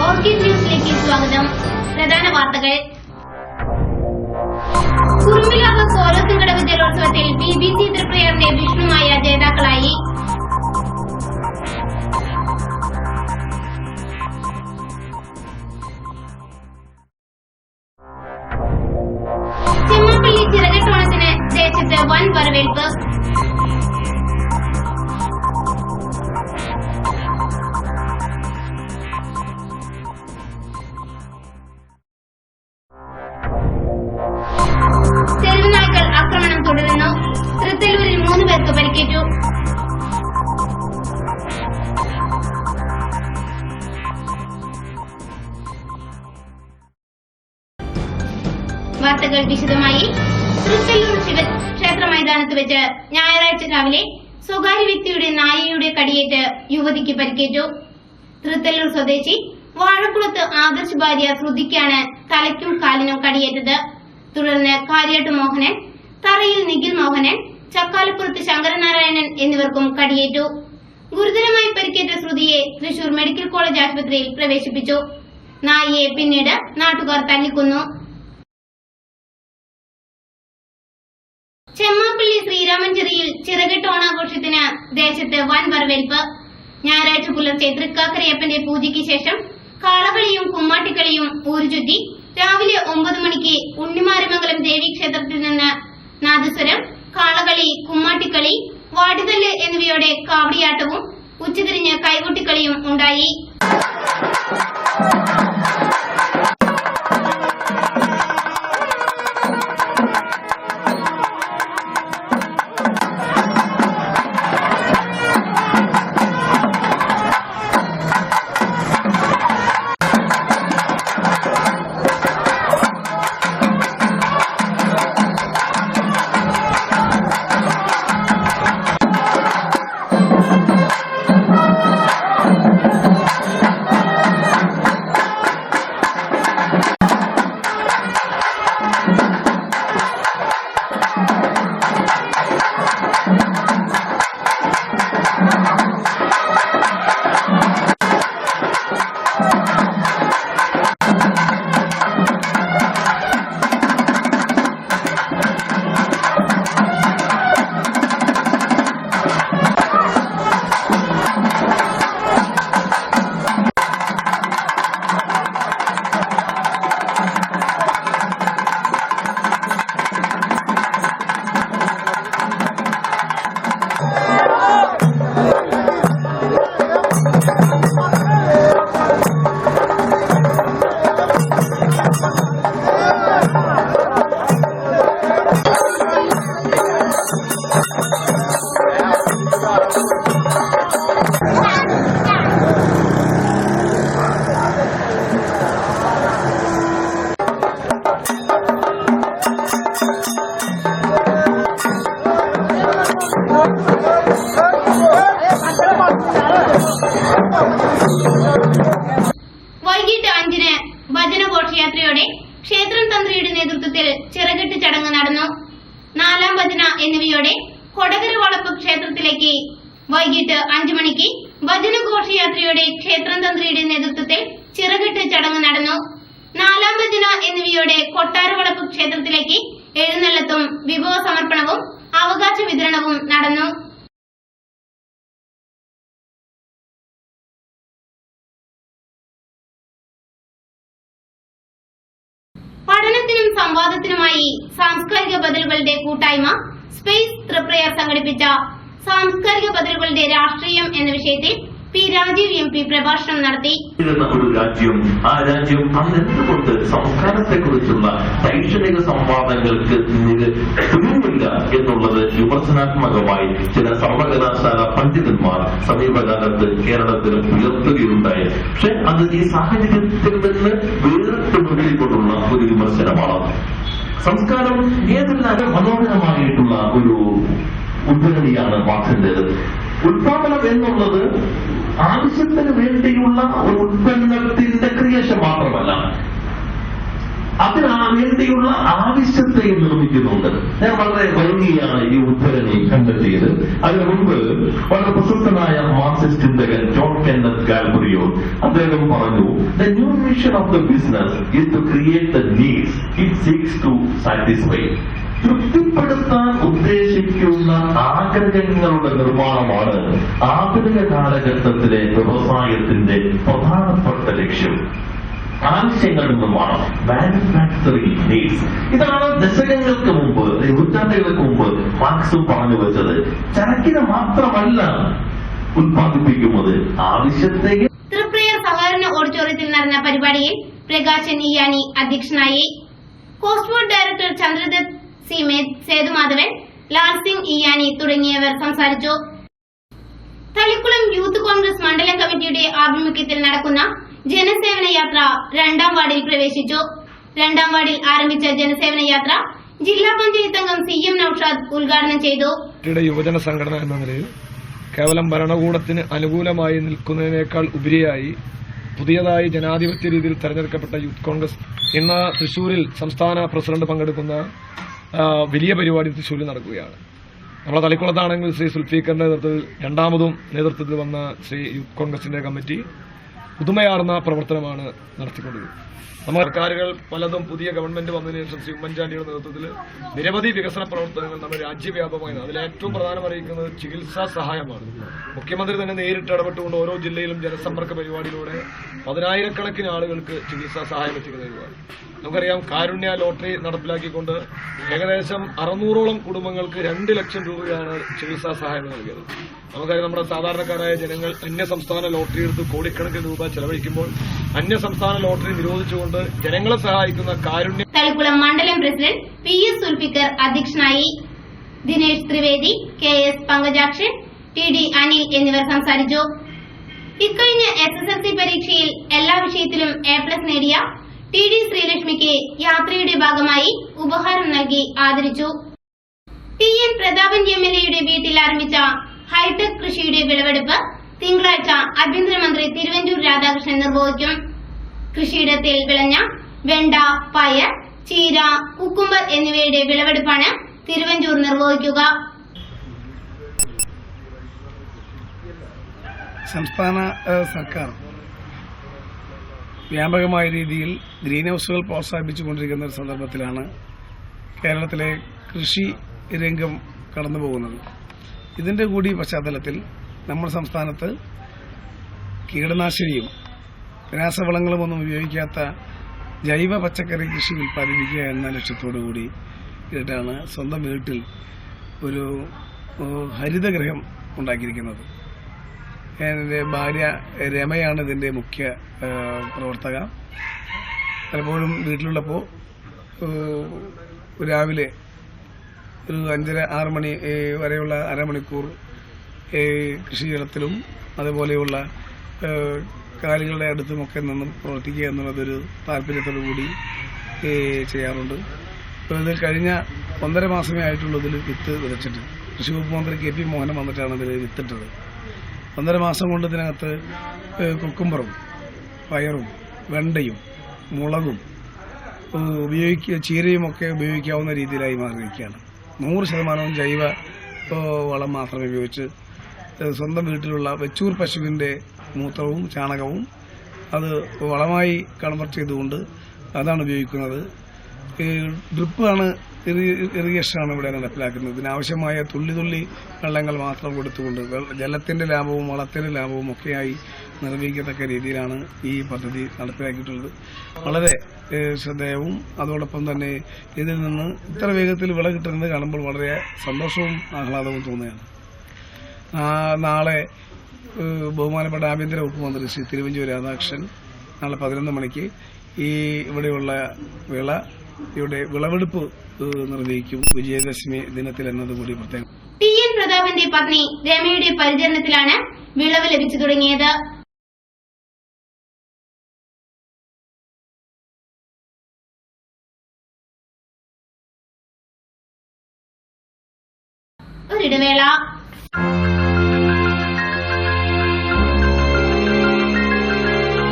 Orchid ന്യൂസിലേക്ക് സ്വാഗതം. പ്രധാന വാർത്തകൾ. കുറുമ്പിലാവ് കോലോത്തുംകടവ് ജലോത്സവത്തിൽ BBC ത്രിപ്രയറിന്റെ വിഷ്ണുമായ ജേതാക്കളായി. ചെമ്മാപ്പള്ളി ചിറകട്ടോണത്തിന് ദേശത്ത് വൻ വരവേൽപ്പ്. തെരുവുനായ്ക്കൾ ആക്രമണം തുടരുന്നു. തൃത്തല്ലൂരിൽ 3 പേർക്ക് പരിക്കേറ്റു. വാർത്തകൾ വിശദമായി. തൃത്തല്ലൂർ ശിവക്ഷേത്ര മൈതാനത്ത് വെച്ച് ഞായറാഴ്ച രാവിലെ സ്വകാര്യ വ്യക്തിയുടെ നായയുടെ കടിയേറ്റ് യുവതിക്ക് പരിക്കേറ്റു. തൃത്തല്ലൂർ സ്വദേശി വാഴക്കുളത്ത് ആദർശ് ഭാര്യ ശ്രുതിക്കാണ് തലയ്ക്കും കാലിനും കടിയേറ്റത്. തുടർന്ന് കാര്യാട്ട് മോഹനൻ, തറയിൽ നിഖിൽ മോഹനൻ, ചക്കാലപ്പുറത്ത് ശങ്കരനാരായണൻ എന്നിവർക്കും കടിയേറ്റു. ഗുരുതരമായി പരിക്കേറ്റ ശ്രുതിയെ തൃശൂർ മെഡിക്കൽ കോളേജ് ആശുപത്രിയിൽ പ്രവേശിപ്പിച്ചു. നായയെ പിന്നീട് നാട്ടുകാർ തല്ലിക്കൊന്നു. ചെമ്മാപ്പള്ളി ശ്രീരാമഞ്ചേരിയിൽ ചിറകെട്ട് ഓണാഘോഷത്തിന് ദേശത്ത് വൻ വരവേൽപ്പ്. ഞായറാഴ്ച പുലർച്ചെ തൃക്കാക്കരയപ്പന്റെ പൂജയ്ക്ക് ശേഷം കാളകളിയും കുമ്മാട്ടിക്കളിയും ഊരുചുറ്റി രാവിലെ 9 മണിക്ക് ഉണ്ണിമാരമംഗലം ദേവീക്ഷേത്രത്തിൽ നിന്ന് നാദസ്വരം, കാളകളി, കുമ്മാട്ടിക്കളി, വാടിതല്ല് എന്നിവയോടെ കാവടിയാട്ടവും ഉച്ചതിരിഞ്ഞ് കൈകൊട്ടിക്കളിയും ഉണ്ടായി. വൈകിട്ട് 5-ന് ഭജനഘോഷയാത്രയോടെ ക്ഷേത്രം തന്ത്രിയുടെ നേതൃത്വത്തിൽ ചിറകെട്ട് ചടങ്ങ് നടന്നു. 4-ാം ഭജന എന്നിവയോടെ കൊടകര വളപ്പ് ക്ഷേത്രത്തിലേക്ക് വൈകിട്ട് 5 മണിക്ക് ഭജനഘോഷയാത്രയോടെ ക്ഷേത്രം തന്ത്രിയുടെ നേതൃത്വത്തിൽ ചിറകെട്ട് ചടങ്ങ് നടന്നു. 4-ാം ഭജന എന്നിവയോടെ കൊട്ടാരവളപ്പ് ക്ഷേത്രത്തിലേക്ക് എഴുന്നള്ളത്തും വിഭവ സമർപ്പണവും അവകാശ വിതരണവും നടന്നു. പഠനത്തിനും സംവാദത്തിനുമായി സാംസ്കാരിക ബദലുകളുടെ കൂട്ടായ്മ സ്പേസ് ത്രിപ്രയർ സംഘടിപ്പിച്ച സാംസ്കാരിക ബദലുകളുടെ രാഷ്ട്രീയം എന്ന വിഷയത്തിൽ പി രാജീവ് MP പ്രഭാഷണം നടത്തി. ഒരു രാജ്യം, ആ രാജ്യം അന്നെന്തുകൊണ്ട് സംസ്കാരത്തെക്കുറിച്ചുള്ള ശൈക്ഷണിക സംവാദങ്ങൾക്ക് തുനിവില്ല എന്നുള്ളത് വിമർശനാത്മകമായി ചില സർവകലാശാല പണ്ഡിതന്മാർ സമീപകാലത്ത് കേരളത്തിൽ ഉയർത്തുകയുണ്ടായി. പക്ഷെ അത് ഈ സാഹചര്യത്തിൽ നിന്ന് വേറിട്ട് മുന്നിക്കൊണ്ടുള്ള ഒരു വിമർശനമാണ്. സംസ്കാരം ഏതെല്ലാം മനോഹരമായിട്ടുള്ള ഒരു ഉദ്ധരണിയാണ് വാക്കിന്റേത്. ഉത്പാദനം എന്നുള്ളത് ആവശ്യത്തിന് വേണ്ടിയുള്ള ഒരു ഉൽപ്പന്നത്തിന്റെ ക്രിയേഷൻ മാത്രമല്ല, അതിനു വേണ്ടിയുള്ള ആവശ്യത്തെ നിർമ്മിക്കുന്നുണ്ട്. ഞാൻ വളരെ വൈകിയാണ് ഈ ഉദ്ധരണി കണ്ടെത്തിയത്. അതിനു മുമ്പ് വളരെ പ്രശസ്തനായ മാർക്സിസ്റ്റ് ചിന്തകൻ ജോൺ കെന്നത്ത് ഗാൽബറിയോ അദ്ദേഹം പറഞ്ഞു, the new mission of the business is to create the needs it seeks to satisfy. തൃപ്തിപ്പെടുത്താൻ ഉദ്ദേശിക്കുന്ന ആഗ്രഹങ്ങളുടെ നിർമ്മാണമാണ് ആധുനിക കാലഘട്ടത്തിലെ വ്യവസായത്തിന്റെ പ്രധാനപ്പെട്ട ലക്ഷ്യം. ആവശ്യങ്ങളുടെ നിർമ്മാണം, മാനുഫാക്ചറിംഗ് നീഡ്സ്. ഇതാണ് ദശകങ്ങൾക്ക് മുമ്പ്, നൂറ്റാണ്ടുകൾക്ക് മുമ്പ് മാർക്സും പറഞ്ഞു വെച്ചത്. ചരക്കിനെ മാത്രമല്ല ഉത്പാദിപ്പിക്കുന്നത്, ആവശ്യത്തെ. തൃപ്രയർ സഹകരണ ഓഡിറ്റോറിയത്തിൽ നടന്ന പരിപാടിയിൽ പ്രകാശൻ ഇയാനി അധ്യക്ഷനായി. Coast board director Chandradath C Sethumadhavan, Lal Singh Iyani തുടങ്ങിയവർ സംസാരിച്ചു. തളിക്കുളം യൂത്ത് കോൺഗ്രസ് മണ്ഡലം കമ്മിറ്റിയുടെ ആഭിമുഖ്യത്തിൽ നടക്കുന്ന ജനസേവന യാത്ര 2ാം വാർഡിൽ പ്രവേശിച്ചു. 2ാം വാർഡിൽ ആരംഭിച്ച ജനസേവന യാത്ര ജില്ലാ പഞ്ചായത്ത് അംഗം CM നൌഷാദ് ഉദ്ഘാടനം ചെയ്തു. യുവജന സംഘടന എന്ന നിലയിൽ കേവലം ഭരണകൂടത്തിന് അനുകൂലമായി നിൽക്കുന്നതിനേക്കാൾ ഉപരിയായി പുതിയതായി ജനാധിപത്യ രീതിയിൽ തെരഞ്ഞെടുക്കപ്പെട്ട യൂത്ത് കോൺഗ്രസ് ഇന്ന് തൃശൂരിൽ സംസ്ഥാന പ്രസിഡന്റ് പങ്കെടുക്കുന്ന വലിയ പരിപാടി തൃശൂരിൽ നടക്കുകയാണ്. നമ്മുടെ തളിക്കുളത്താണെങ്കിൽ ശ്രീ സുൽഫീഖറിന്റെ നേതൃത്വത്തിൽ 2ാമതും നേതൃത്വത്തിൽ വന്ന ശ്രീ യൂത്ത് കോൺഗ്രസിന്റെ കമ്മിറ്റി പുതുമയാർന്ന പ്രവർത്തനമാണ് നടത്തിക്കൊണ്ടിരിക്കുന്നത്. നമ്മുടെ സർക്കാരുകൾ പലതും പുതിയ ഗവൺമെന്റ് വന്നതിന് ശേഷം ശ്രീ ഉമ്മൻചാണ്ടിയുടെ നേതൃത്വത്തിൽ നിരവധി വികസന പ്രവർത്തനങ്ങൾ നമ്മുടെ രാജ്യവ്യാപകമായി, അതിൽ ഏറ്റവും പ്രധാനം അറിയിക്കുന്നത് ചികിത്സാ സഹായമാണ്. മുഖ്യമന്ത്രി തന്നെ നേരിട്ട് ഇടപെട്ടുകൊണ്ട് ഓരോ ജില്ലയിലും ജനസമ്പർക്ക പരിപാടിയിലൂടെ 10,000-കണക്കിന് ആളുകൾക്ക് ചികിത്സാ സഹായം എത്തിക്കുന്ന പരിപാടി. നമുക്കറിയാം, കാരുണ്യ ലോട്ടറി നടപ്പിലാക്കിക്കൊണ്ട് ഏകദേശം 600ഓളം കുടുംബങ്ങൾക്ക് 2 ലക്ഷം രൂപയാണ് ചികിത്സാ സഹായം നൽകിയത്. നമുക്കറിയാം, നമ്മുടെ സാധാരണക്കാരായ ജനങ്ങൾ അന്യസംസ്ഥാന ലോട്ടറി എടുത്ത് കോടിക്കണക്കിന് രൂപ ചെലവഴിക്കുമ്പോൾ അന്യസംസ്ഥാന ലോട്ടറി നിരോധിച്ചുകൊണ്ട് ജനങ്ങളെ സഹായിക്കുന്ന കാരുണ്യ. തളിക്കുളം മണ്ഡലം പ്രസിഡന്റ് PS സുൽഫിക്കർ അധ്യക്ഷനായി. ദിനേശ് ത്രിവേദി, KS പങ്കജാക്ഷൻ, TD അനിൽ എന്നിവർ സംസാരിച്ചു. ഇക്കഴിഞ്ഞ SSLC പരീക്ഷയിൽ എല്ലാ വിഷയത്തിലും A+ നേടിയ TD ശ്രീലക്ഷ്മിക്ക് യാത്രയുടെ ഭാഗമായി ഉപഹാരം നൽകി ആദരിച്ചു. TN പ്രതാപൻ MLA വീട്ടിൽ ആരംഭിച്ച ഹൈടെക് കൃഷിയുടെ വിളവെടുപ്പ് തിങ്കളാഴ്ച ആഭ്യന്തരമന്ത്രി തിരുവഞ്ചൂർ രാധാകൃഷ്ണൻ നിർവഹിക്കും. കൃഷിയിടത്തിൽ വിളഞ്ഞ വെണ്ട, പയർ, ചീര, കുക്കുംബർ എന്നിവയുടെ വിളവെടുപ്പാണ് തിരുവഞ്ചൂർ നിർവഹിക്കുക. സംസ്ഥാന സർക്കാർ വ്യാപകമായ രീതിയിൽ ഗ്രീൻ ഹൌസുകൾ പ്രോത്സാഹിപ്പിച്ചുകൊണ്ടിരിക്കുന്ന ഒരു സന്ദർഭത്തിലാണ് കേരളത്തിലെ കൃഷി രംഗം കടന്നുപോകുന്നത്. ഇതിന്റെ കൂടി പശ്ചാത്തലത്തിൽ നമ്മുടെ സംസ്ഥാനത്ത് കീടനാശിനിയും രാസവളങ്ങളും ഒന്നും ഉപയോഗിക്കാത്ത ജൈവ പച്ചക്കറി കൃഷി ഉൽപ്പാദിപ്പിക്കുക എന്ന ലക്ഷ്യത്തോടു കൂടി ഇതാണ് സ്വന്തം വീട്ടിൽ ഒരു ഹരിതഗൃഹം ഉണ്ടാക്കിയിരിക്കുന്നത്. എൻ്റെ ഭാര്യ രമയാണ് ഇതിൻ്റെ മുഖ്യ പ്രവർത്തക. പലപ്പോഴും വീട്ടിലുള്ളപ്പോൾ രാവിലെ ഒരു 5:30-6 മണി വരെയുള്ള അരമണിക്കൂർ കൃഷിയിടത്തിലും അതുപോലെയുള്ള കാലുകളുടെ അടുത്തുമൊക്കെ നിന്നും പ്രവർത്തിക്കുക എന്നുള്ളതൊരു താല്പര്യത്തോടു കൂടി ചെയ്യാറുണ്ട്. ഇപ്പോൾ ഇതിൽ കഴിഞ്ഞ 1.5 മാസമേ ആയിട്ടുള്ളൂ ഇതിൽ വിത്ത് വിതച്ചിട്ട്. കൃഷി വകുപ്പ് മന്ത്രി KP മോഹനൻ വന്നിട്ടാണ് ഇതിൽ വിത്തിട്ടത്. 1.5 മാസം കൊണ്ട് ഇതിനകത്ത് കുക്കുംബറും പയറും വെണ്ടയും മുളകും ചീരയുമൊക്കെ ഉപയോഗിക്കാവുന്ന രീതിയിലായി മാറിയിരിക്കുകയാണ്. 100% ജൈവ വളം മാത്രം ഉപയോഗിച്ച് സ്വന്തം വീട്ടിലുള്ള വെച്ചൂർ പശുവിൻ്റെ മൂത്രവും ചാണകവും അത് വളമായി കൺവെർട്ട് ചെയ്തുകൊണ്ട് അതാണ് ഉപയോഗിക്കുന്നത്. ഡ്രിപ്പാണ്, ഇറിഗേഷനാണ് ഇവിടെ നടപ്പിലാക്കുന്നത്. ഇതിനാവശ്യമായ തുള്ളി വെള്ളങ്ങൾ മാത്രം കൊടുത്തുകൊണ്ട് ജലത്തിന്റെ ലാഭവും വളത്തിന്റെ ലാഭവും ഒക്കെയായി നിർവഹിക്കത്തക്ക രീതിയിലാണ് ഈ പദ്ധതി നടപ്പിലാക്കിയിട്ടുള്ളത്. വളരെ ശ്രദ്ധേയവും അതോടൊപ്പം തന്നെ ഇതിൽ നിന്ന് ഇത്ര വേഗത്തിൽ വിള കിട്ടുന്നത് കാണുമ്പോൾ വളരെ സന്തോഷവും ആഹ്ലാദവും തോന്നുകയാണ്. നാളെ ബഹുമാനപ്പെട്ട ആഭ്യന്തര വകുപ്പ് മന്ത്രി ശ്രീ തിരുവഞ്ചൂർ രാധാകൃഷ്ണൻ നാളെ 11 മണിക്ക് ഇവിടെയുള്ള വിളവെടുപ്പ് നിർവഹിക്കും. വിജയദശമി ദിനത്തിൽ എന്നതുകൂടി പ്രത്യേകം. TN പ്രതാപന്റെ പത്നി രമയുടെ പരിചരണത്തിലാണ് വിളവ് ലഭിച്ചു തുടങ്ങിയത്. ഒരിടവേള.